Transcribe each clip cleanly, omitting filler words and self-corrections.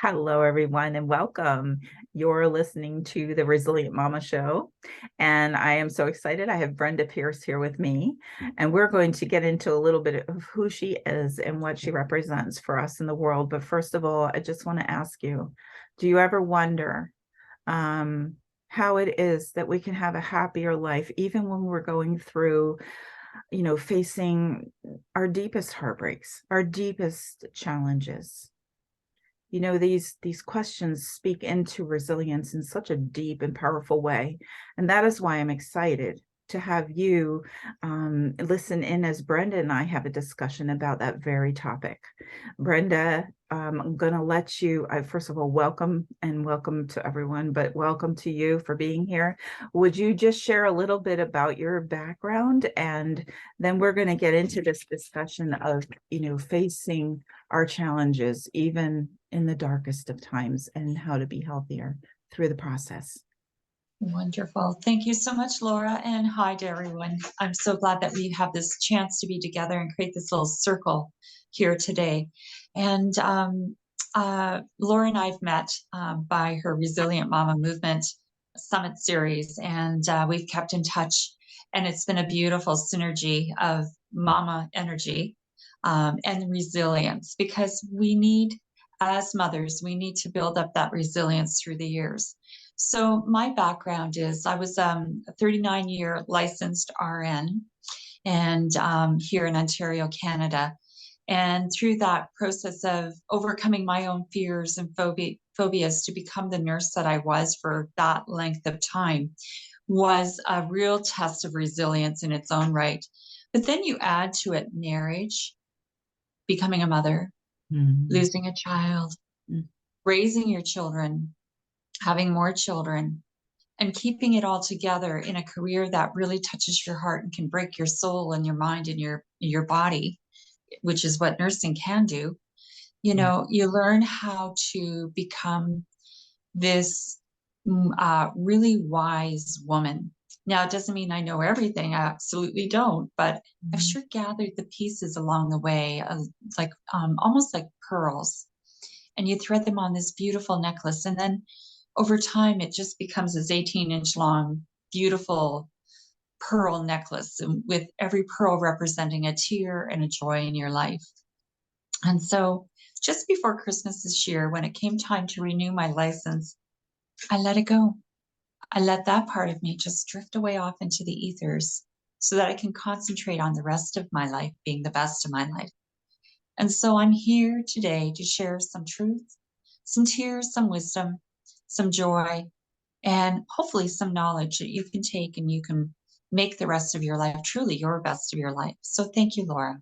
Hello, everyone, and welcome. You're listening to the Resilient Mama Show, and I am so excited. I have Brenda Pearce here with me, and we're going to get into a little bit of who she is and what she represents for us in the world. But first of all, I just want to ask you, do you ever wonder how it is that we can have a happier life, even when we're going through, facing our deepest heartbreaks, our deepest challenges? These questions speak into resilience in such a deep and powerful way. And that is why I'm excited to have you listen in as Brenda and I have a discussion about that very topic. Brenda, I'm going to let you, first of all, welcome to everyone, but welcome to you for being here. Would you just share a little bit about your background? And then we're going to get into this discussion of, facing our challenges, even in the darkest of times, and how to be healthier through the process. Wonderful. Thank you so much, Laura. And hi to everyone. I'm so glad that we have this chance to be together and create this little circle here today. And Laura and I've met by her Resilient Mama Movement Summit Series, and we've kept in touch. And it's been a beautiful synergy of mama energy and resilience, because we need, as mothers, we need to build up that resilience through the years. So my background is I was a 39-year licensed RN and here in Ontario, Canada. And through that process of overcoming my own fears and phobias to become the nurse that I was for that length of time was a real test of resilience in its own right. But then you add to it marriage, becoming a mother, losing a child, raising your children, having more children, and keeping it all together in a career that really touches your heart and can break your soul and your mind and your body, which is what nursing can do. You learn how to become this really wise woman. Now, it doesn't mean I know everything. I absolutely don't, but I've sure gathered the pieces along the way, like almost like pearls. And you thread them on this beautiful necklace, and then over time, it just becomes this 18-inch long, beautiful pearl necklace, with every pearl representing a tear and a joy in your life. And so just before Christmas this year, when it came time to renew my license, I let it go. I let that part of me just drift away off into the ethers so that I can concentrate on the rest of my life being the best of my life. And so I'm here today to share some truth, some tears, some wisdom, some joy, and hopefully some knowledge that you can take and you can make the rest of your life truly your best of your life. So thank you, Laura.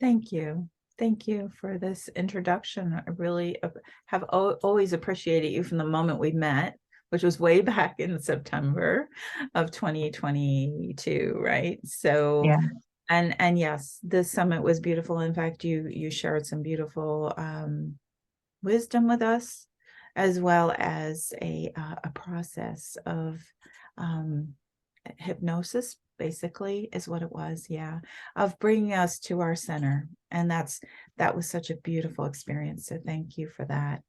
Thank you. Thank you for this introduction. I really have always appreciated you from the moment we met, which was way back in September of 2022, right? So, Yeah. and yes, this summit was beautiful. In fact, you shared some beautiful wisdom with us, as well as a process of hypnosis, basically, is what it was. Yeah, of bringing us to our center. And that was such a beautiful experience, so thank you for that.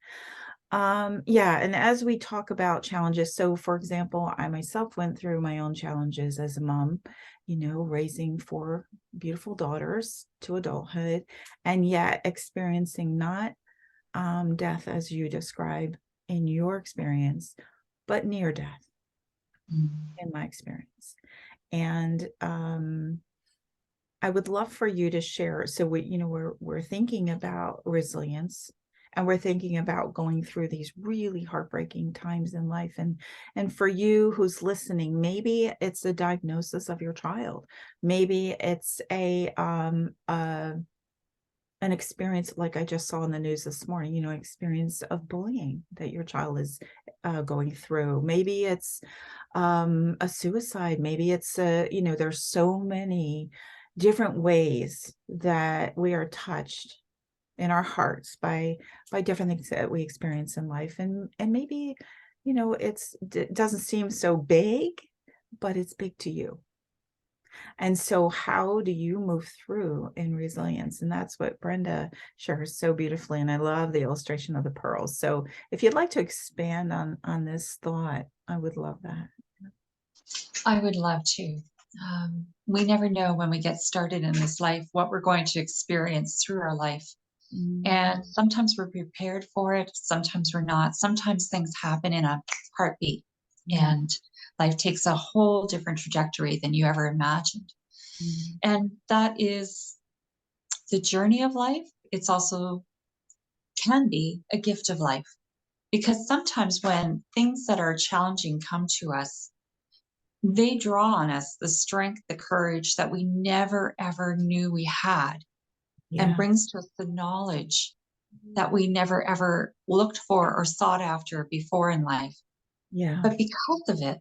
Yeah, and as we talk about challenges, so for example, I myself went through my own challenges as a mom, raising four beautiful daughters to adulthood, and yet experiencing not death as you describe in your experience, but near death in my experience. And I would love for you to share. So we're thinking about resilience, and we're thinking about going through these really heartbreaking times in life. And for you who's listening, maybe it's a diagnosis of your child. Maybe it's an experience like I just saw in the news this morning, experience of bullying that your child is going through. Maybe it's a suicide. Maybe it's there's so many different ways that we are touched in our hearts by different things that we experience in life. And maybe, it doesn't seem so big, but it's big to you. And so how do you move through in resilience? And that's what Brenda shares so beautifully. And I love the illustration of the pearls. So if you'd like to expand on this thought, I would love that. I would love to. We never know when we get started in this life what we're going to experience through our life. Mm, And sometimes we're prepared for it, sometimes we're not. Sometimes things happen in a heartbeat, yeah. and life takes a whole different trajectory than you ever imagined. Mm, And that is the journey of life. It's also can be a gift of life, because sometimes when things that are challenging come to us, they draw on us the strength, the courage that we never ever knew we had, and yeah. brings to us the knowledge that we never ever looked for or sought after before in life. Yeah. But because of it,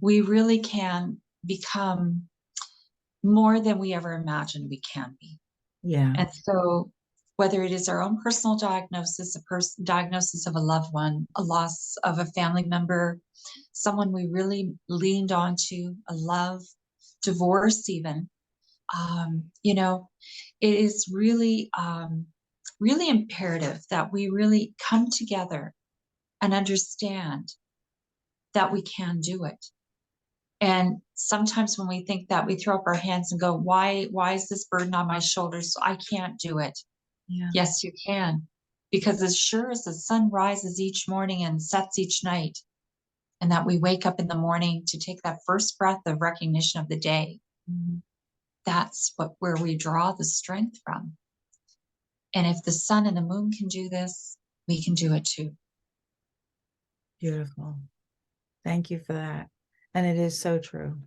we really can become more than we ever imagined we can be. Yeah. And so, whether it is our own personal diagnosis, diagnosis of a loved one, a loss of a family member, someone we really leaned onto, a love, divorce, even, you know, it is really, really imperative that we really come together and understand that we can do it. And sometimes when we think that, we throw up our hands and go, why is this burden on my shoulders? I can't do it. Yeah. Yes, you can. Because as sure as the sun rises each morning and sets each night, and that we wake up in the morning to take that first breath of recognition of the day, Mhm. that's where we draw the strength from. And if the sun and the moon can do this, we can do it too. Beautiful. Thank you for that. And it is so true.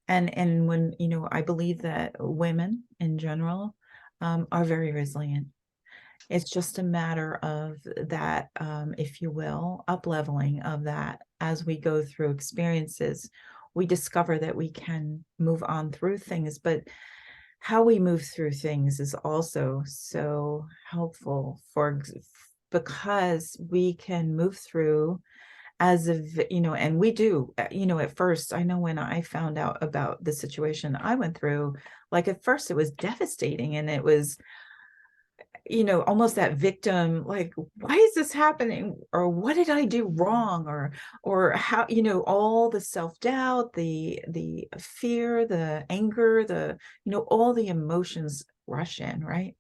And when, I believe that women in general are very resilient. It's just a matter of that, if you will, up leveling of that as we go through experiences. We discover that we can move on through things, but how we move through things is also so helpful because we can move through as if, and we do, at first, I know when I found out about the situation I went through, like at first it was devastating and it was, almost that victim, like, why is this happening? Or what did I do wrong? Or how, all the self-doubt, the fear, the anger, all the emotions rush in, right?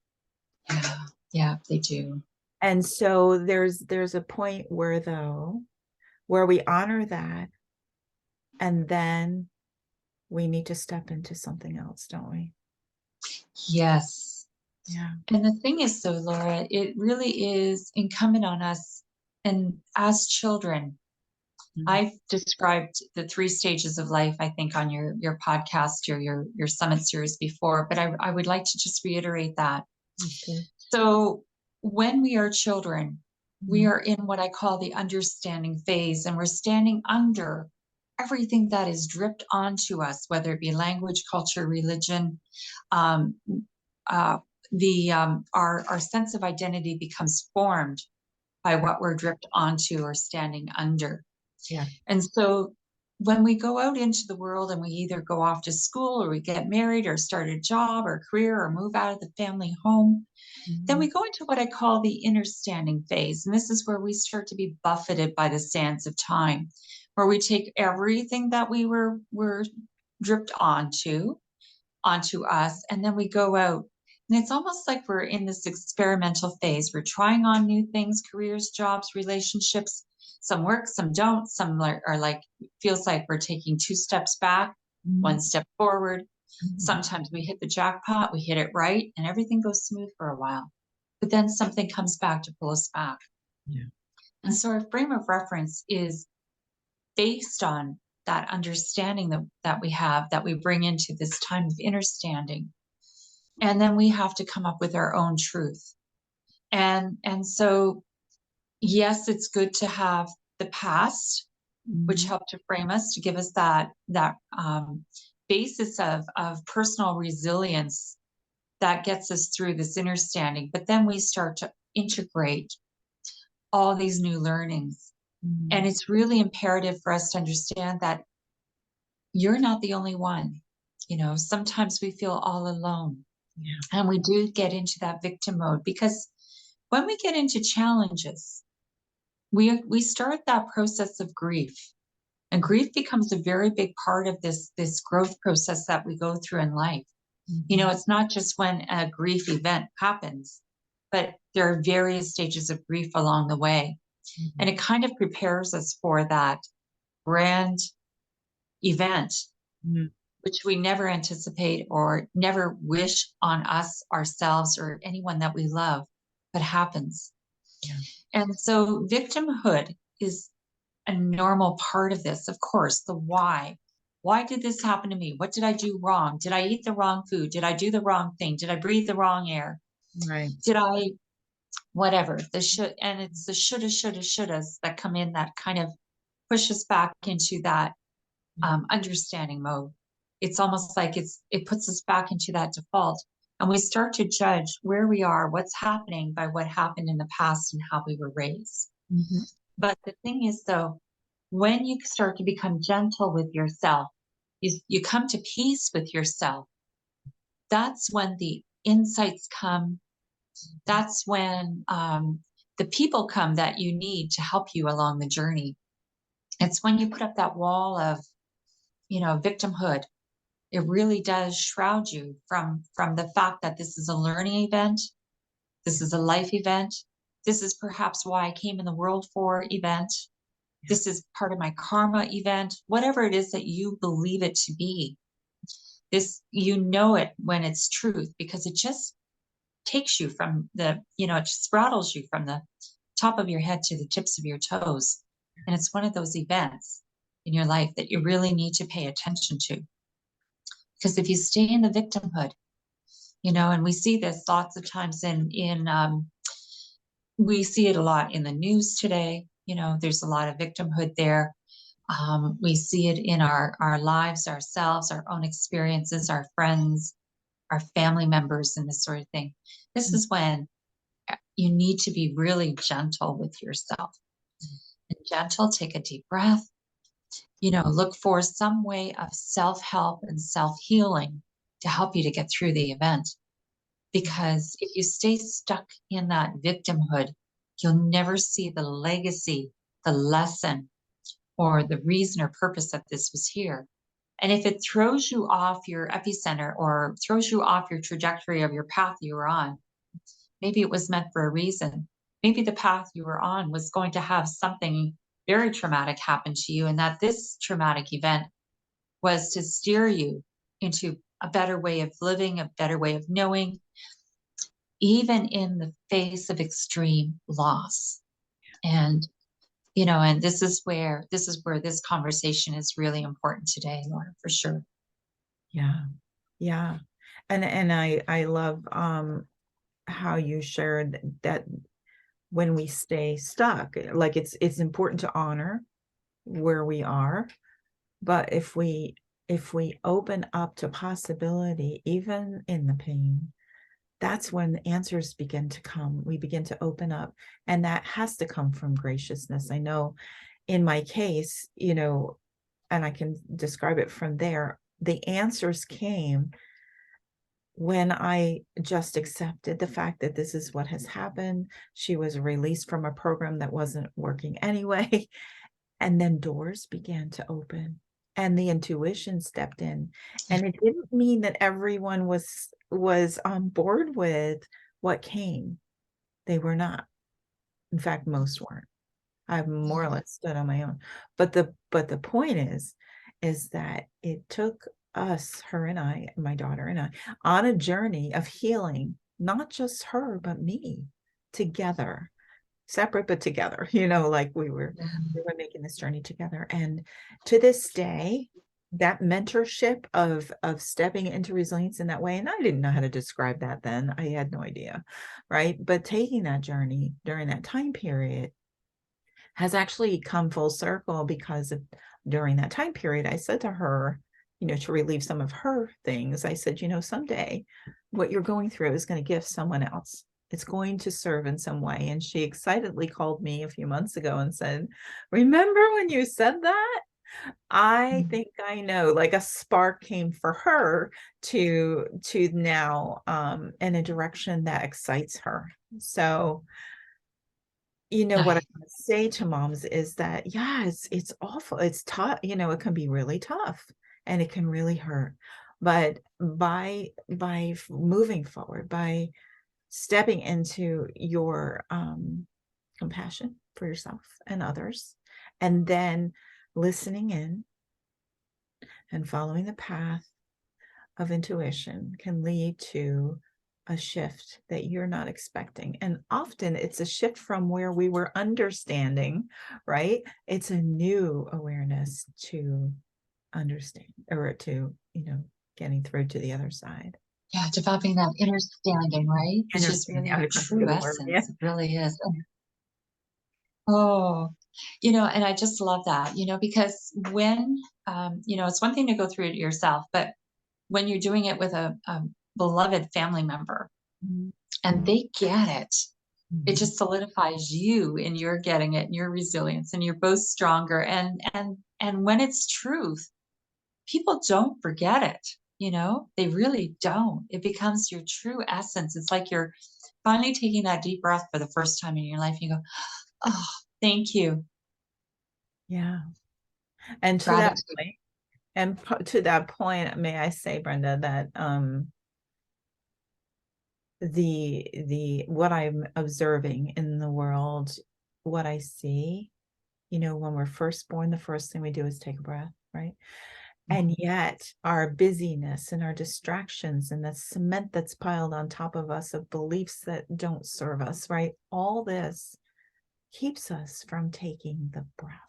Yeah, yeah, they do. And so there's a point where we honor that, and then we need to step into something else, don't we? Yes. Yeah. And the thing is, though, Laura, it really is incumbent on us. And as children, Mhm. I've described the three stages of life, I think, on your podcast or your summit series before, but I would like to just reiterate that. That's good. So when we are children, we Mhm. are in what I call the understanding phase, and we're standing under everything that is dripped onto us, whether it be language, culture, religion. Um, uh, our sense of identity becomes formed by what we're dripped onto or standing under. Yeah. And so when we go out into the world and we either go off to school or we get married or start a job or career or move out of the family home, then Mhm. we go into what I call the inner standing phase. And this is where we start to be buffeted by the sands of time, where we take everything that were dripped onto us, and then we go out. And it's almost like we're in this experimental phase. We're trying on new things, careers, jobs, relationships. Some work, some don't. Some are like, feels like we're taking two steps back, Mhm. one step forward. Mhm. Sometimes we hit the jackpot, we hit it right, and everything goes smooth for a while. But then something comes back to pull us back. Yeah. And so our frame of reference is based on that understanding that we have, that we bring into this time of understanding. And then we have to come up with our own truth. And so, yes, it's good to have the past, which Mhm. helped to frame us, to give us that basis of personal resilience that gets us through this understanding. But then we start to integrate all these new learnings. And Mhm. it's really imperative for us to understand that you're not the only one. Sometimes we feel all alone, Yeah. and we do get into that victim mode because when we get into challenges, we start that process of grief. And grief becomes a very big part of this growth process that we go through in life. Mhm. It's not just when a grief event happens, but there are various stages of grief along the way. And Mhm. it kind of prepares us for that grand event, Mhm. which we never anticipate or never wish on us, ourselves, or anyone that we love, but happens. Yeah. And so victimhood is a normal part of this. Of course, the why. Why did this happen to me? What did I do wrong? Did I eat the wrong food? Did I do the wrong thing? Did I breathe the wrong air? Right. Did I, whatever, the should, and it's the shoulda, shoulda, shouldas that come in that kind of push us back into that understanding mode. It's almost like it puts us back into that default. And we start to judge where we are, what's happening by what happened in the past and how we were raised. Mhm. But the thing is, though, when you start to become gentle with yourself, you come to peace with yourself. That's when the insights come. That's when the people come that you need to help you along the journey. It's when you put up that wall of, victimhood. It really does shroud you from the fact that this is a learning event. This is a life event. This is perhaps why I came in the world for event. Yeah. This is part of my karma event, whatever it is that you believe it to be. This, it when it's truth because it just takes you from it just rattles you from the top of your head to the tips of your toes. And it's one of those events in your life that you really need to pay attention to. Because if you stay in the victimhood, and we see this lots of times we see it a lot in the news today. There's a lot of victimhood there. We see it in our lives, ourselves, our own experiences, our friends, our family members, and this sort of thing. This is when you need to be really gentle with yourself. And gentle, take a deep breath, look for some way of self-help and self-healing to help you to get through the event. Because if you stay stuck in that victimhood, you'll never see the legacy, the lesson, or the reason or purpose that this was here. And if it throws you off your epicenter or throws you off your trajectory of your path you were on, maybe it was meant for a reason. Maybe the path you were on was going to have something very traumatic happen to you, and that this traumatic event was to steer you into a better way of living, a better way of knowing, even in the face of extreme loss. And and this is where this conversation is really important today, Laura, for sure. Yeah. Yeah. And I love how you shared that when we stay stuck, like it's important to honor where we are, but if we open up to possibility, even in the pain, that's when the answers begin to come. We begin to open up, and that has to come from graciousness. I know in my case, and I can describe it from there, the answers came when I just accepted the fact that this is what has happened. She was released from a program that wasn't working anyway. And then doors began to open and the intuition stepped in. And it didn't mean that everyone was on board with what came. They were not. In fact, most weren't. I've more or less stood on my own. But the point is that it took us, her and I, my daughter and I, on a journey of healing, not just her, but me, together, separate but together, like we were making this journey together. And to this day, that mentorship of stepping into resilience in that way, and I didn't know how to describe that then. I had no idea, right? But taking that journey during that time period has actually come full circle because during that time period, I said to her, to relieve some of her things, I said, someday what you're going through is going to give someone else. It's going to serve in some way. And she excitedly called me a few months ago and said, remember when you said that? I Mm. think I know, like a spark came for her to now in a direction that excites her. So, what I Nice. want to say to moms is that yeah, it's awful. It's tough, it can be really tough and it can really hurt. But by moving forward, by stepping into your compassion for yourself and others, and then listening in and following the path of intuition can lead to a shift that you're not expecting. And often it's a shift from where we were understanding, right? It's a new awareness to understand or to, getting through to the other side. Yeah, developing that understanding, right? Which is Understanding. really I our couldn't think of true the word. Yeah. essence. It really is. Oh, and I just love that, because when, it's one thing to go through it yourself, but when you're doing it with a beloved family member Mhm. and they get it, it Mhm. just solidifies you in your getting it and your resilience, and you're both stronger. And when it's truth, people don't forget it. They really don't. It becomes your true essence. It's like you're finally taking that deep breath for the first time in your life. You go, oh, thank you. Yeah. And to that Gratitude. point, to that point, may I say, Brenda, that the what I'm observing in the world, what I see, when we're first born, the first thing we do is take a breath, right? And Mhm. yet our busyness and our distractions and the cement that's piled on top of us of beliefs that don't serve us, right? All this keeps us from taking the breath.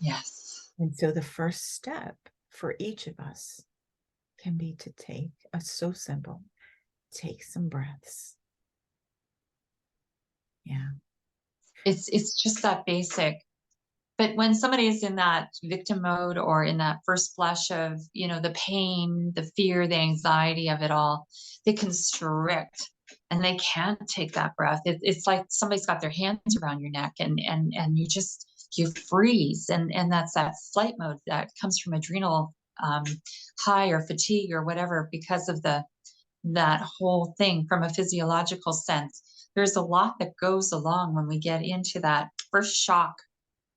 Yes. And so the first step for each of us can be to take so simple, take some breaths. Yeah. It's just that basic. But when somebody is in that victim mode or in that first flush of, the pain, the fear, the anxiety of it all, they constrict and they can't take that breath. It's like somebody's got their hands around your neck, and you freeze. And that's that flight mode that comes from adrenal um, high or fatigue or whatever, because of that whole thing from a physiological sense. There's a lot that goes along when we get into that first shock,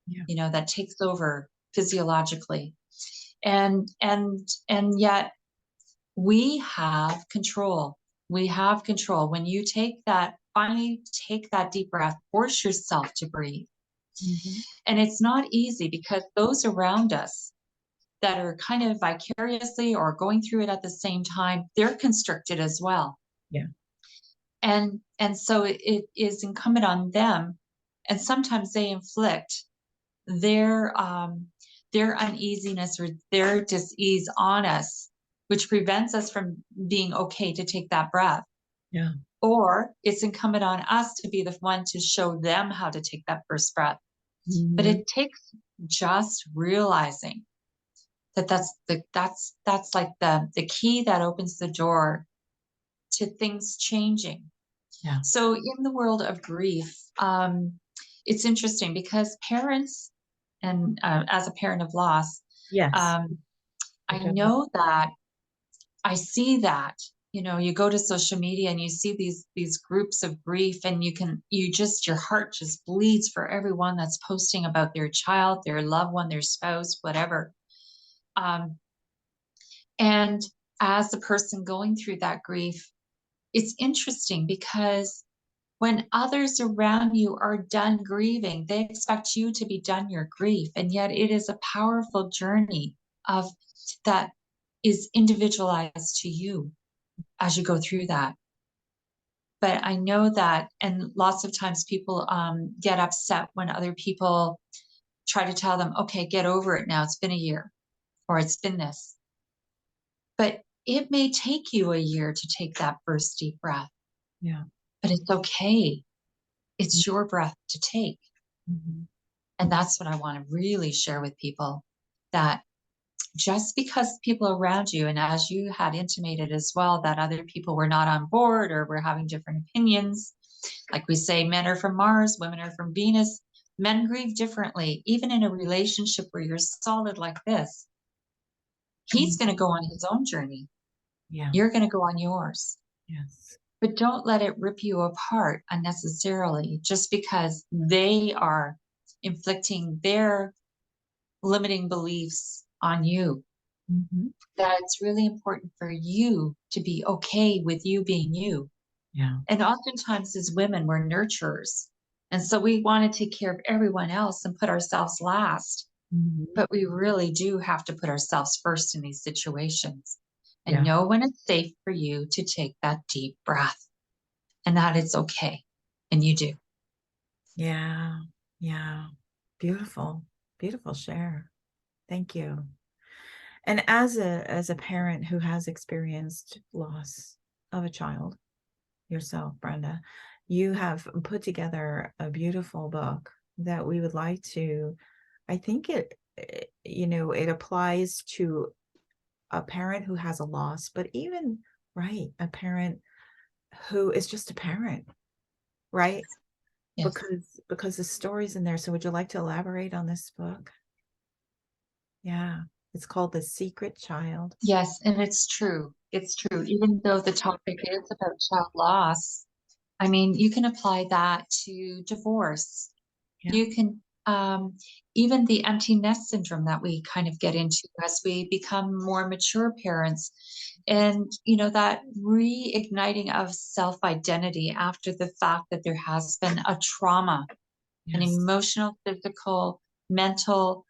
Yeah. that takes over physiologically. And yet we have control. We have control. When you finally take that deep breath, force yourself to breathe. Mhm. And it's not easy because those around us that are kind of vicariously or going through it at the same time, they're constricted as well. Yeah. And so it is incumbent on them, and sometimes they inflict their their uneasiness or their dis-ease on us, which prevents us from being okay to take that breath. Yeah. Or it's incumbent on us to be the one to show them how to take that first breath. But Mhm. it takes just realizing that that's like the key that opens the door to things changing. Yeah. So in the world of grief, it's interesting because parents, and as a parent of loss, Yes. um, I Which I love. know that I see that. You go to social media and you see these groups of grief, and your heart just bleeds for everyone that's posting about their child, their loved one, their spouse, whatever. Um, and as the person going through that grief, it's interesting because when others around you are done grieving, they expect you to be done your grief. And yet it is a powerful journey of that is individualized to you as you go through that. But I know that, and lots of times people get upset when other people try to tell them, okay, get over it now. It's been a year, or it's been this. But it may take you a year to take that first deep breath, Yeah. but it's okay. It's your breath to take. Mhm. And that's what I want to really share with people, that just because people around you, and as you had intimated as well, that other people were not on board or were having different opinions, like we say, men are from Mars, women are from Venus. Men grieve differently, even in a relationship where you're solid like this. He's going to go on his own journey. Yeah. You're going to go on yours. Yes. But don't let it rip you apart unnecessarily just because they are inflicting their limiting beliefs on you. Mm-hmm. That it's really important for you to be okay with you being you. Yeah. And oftentimes, as women, we're nurturers. And so we want to take care of everyone else and put ourselves last. Mm-hmm. But we really do have to put ourselves first in these situations and Yeah. know when it's safe for you to take that deep breath and that it's okay. And you do. Yeah. Yeah. Beautiful. Beautiful share. Thank you. And as a parent who has experienced loss of a child yourself, Brenda, you have put together a beautiful book that we would like to, I think it applies to a parent who has a loss, but even, right, a parent who is just a parent, right? Yes. Because the story's in there. So would you like to elaborate on this book? Yeah. It's called The Secret Child. Yes. And it's true. It's true. Even though the topic is about child loss, I mean, you can apply that to divorce. Yeah. You can, even the empty nest syndrome that we kind of get into as we become more mature parents. And, that reigniting of self identity after the fact that there has been a trauma, an Yes. emotional, physical, mental,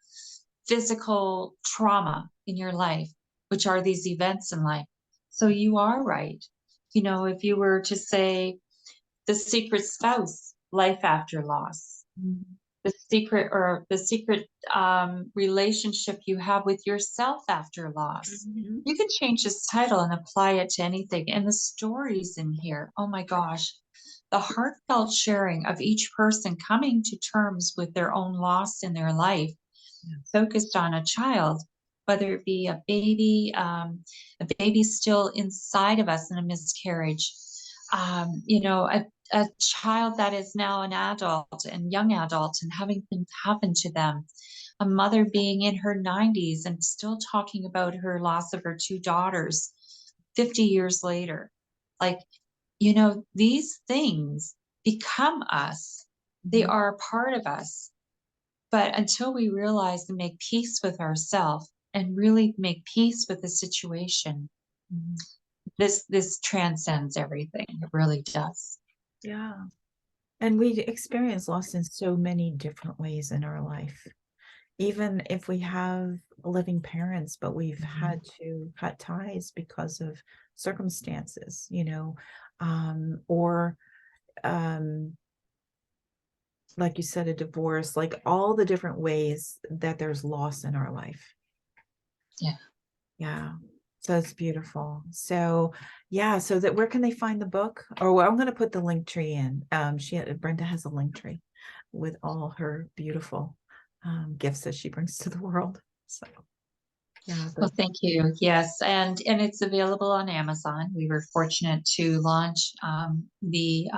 physical trauma in your life, which are these events in life. So you are right. If you were to say the secret spouse, life after loss, Mhm. the secret relationship you have with yourself after loss. Mhm. You can change this title and apply it to anything. And the stories in here, oh my gosh, the heartfelt sharing of each person coming to terms with their own loss in their life, Yes. focused on a child, whether it be a baby still inside of us in a miscarriage, a child that is now an adult and young adult and having things happen to them, a mother being in her 90s and still talking about her loss of her two daughters 50 years later. Like, these things become us, they Mhm. are a part of us. But until we realize and make peace with ourselves and really make peace with the situation, Mhm. this transcends everything. It really does. Yeah. And we experience loss in so many different ways in our life. Even if we have living parents, but we've had to cut ties because of circumstances, or like you said, a divorce, like all the different ways that there's loss in our life. Yeah. Yeah. So it's beautiful. So yeah, so that where can they find the book? Or well, I'm going to put the link tree in. Brenda has a link tree with all her beautiful gifts that she brings to the world. So yeah, Well, thank you. Yes, and it's available on Amazon. We were fortunate to launch we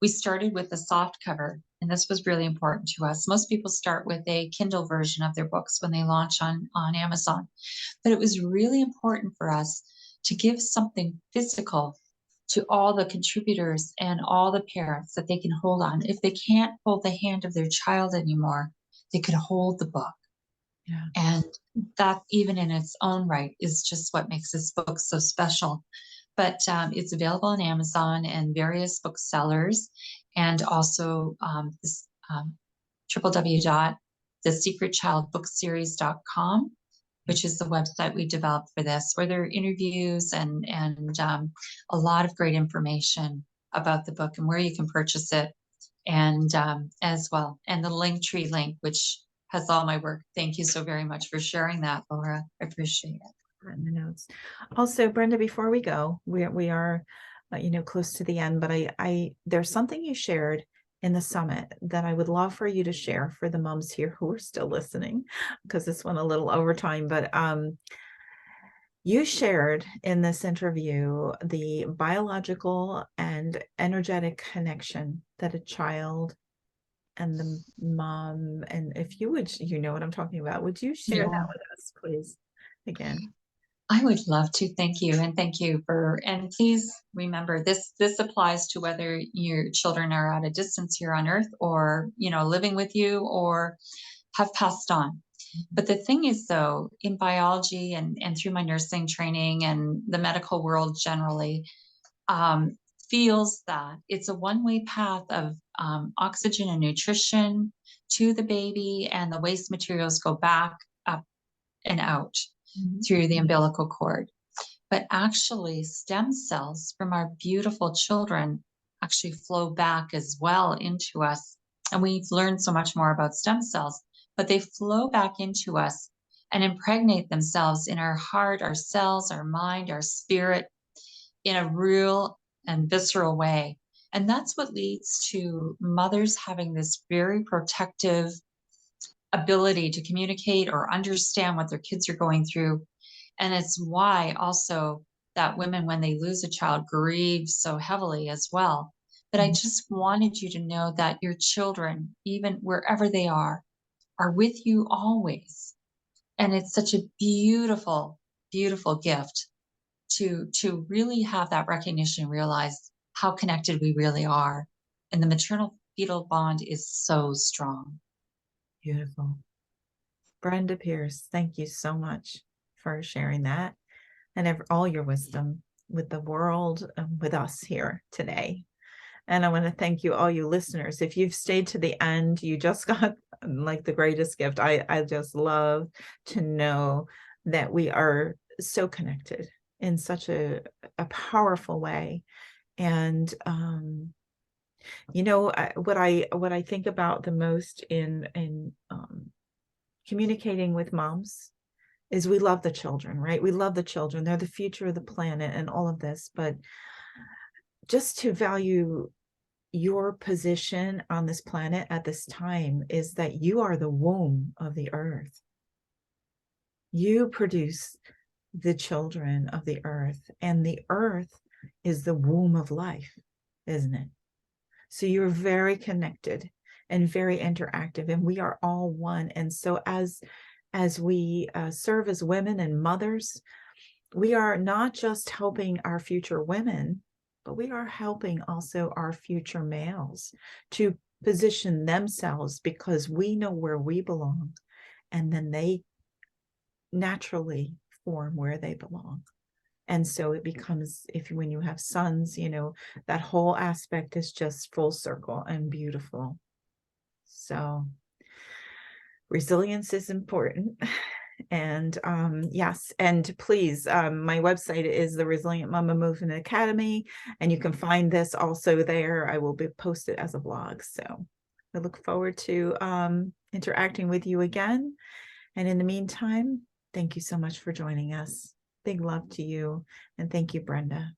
started with a soft cover, and this was really important to us. Most people start with a Kindle version of their books when they launch on Amazon, but it was really important for us to give something physical to all the contributors and all the parents that they can hold on. If they can't hold the hand of their child anymore, they could hold the book. yeah. And that, even in its own right, is just what makes this book so special. But it's available on Amazon and various booksellers, and also this www.thesecretchildbookseries.com, which is the website we developed for this, where there are interviews and a lot of great information about the book and where you can purchase it, and as well, and the Linktree link, which has all my work. Thank you so very much for sharing that, Laura. I appreciate it. In the notes. Also, Brenda, before we go, we are, close to the end, but I there's something you shared in the summit that I would love for you to share for the moms here who are still listening, because this went a little over time, but you shared in this interview the biological and energetic connection that a child and the mom. And if you would, you know what I'm talking about, would you share that Yeah. with us, please? Again. I would love to. Thank you. And thank you for, and please remember this applies to whether your children are at a distance here on earth or, living with you or have passed on. But the thing is though, in biology and through my nursing training and the medical world generally, um, feels that it's a one-way path of oxygen and nutrition to the baby, and the waste materials go back up and out Mhm. through the umbilical cord. But actually, stem cells from our beautiful children actually flow back as well into us. And we've learned so much more about stem cells, but they flow back into us and impregnate themselves in our heart, our cells, our mind, our spirit in a real and visceral way. And that's what leads to mothers having this very protective ability to communicate or understand what their kids are going through. And it's why also that women, when they lose a child, grieve so heavily as well. But I Mhm. just wanted you to know that your children, even wherever they are with you always. And it's such a beautiful, beautiful gift to really have that recognition, realize how connected we really are. And the maternal fetal bond is so strong. Beautiful. Brenda Pearce, thank you so much for sharing that and all your wisdom with the world, with us here today. And I want to thank you, all you listeners. If you've stayed to the end, you just got like the greatest gift. I just love to know that we are so connected in such a powerful way. And what I think about the most in communicating with moms is we love the children, right? We love the children. They're the future of the planet and all of this, but just to value your position on this planet at this time is that you are the womb of the earth. You produce the children of the earth, and the earth is the womb of life, isn't it? So you're very connected and very interactive, and we are all one. And so as we serve as women and mothers, we are not just helping our future women, but we are helping also our future males to position themselves, because we know where we belong, and then they naturally form where they belong. And so it becomes, if when you have sons, that whole aspect is just full circle and beautiful. So resilience is important. And yes, and please, my website is the Resilient Mama Movement Academy, and you can find this also there. I will be posted as a blog. So I look forward to interacting with you again. And in the meantime, thank you so much for joining us. Big love to you. And thank you, Brenda.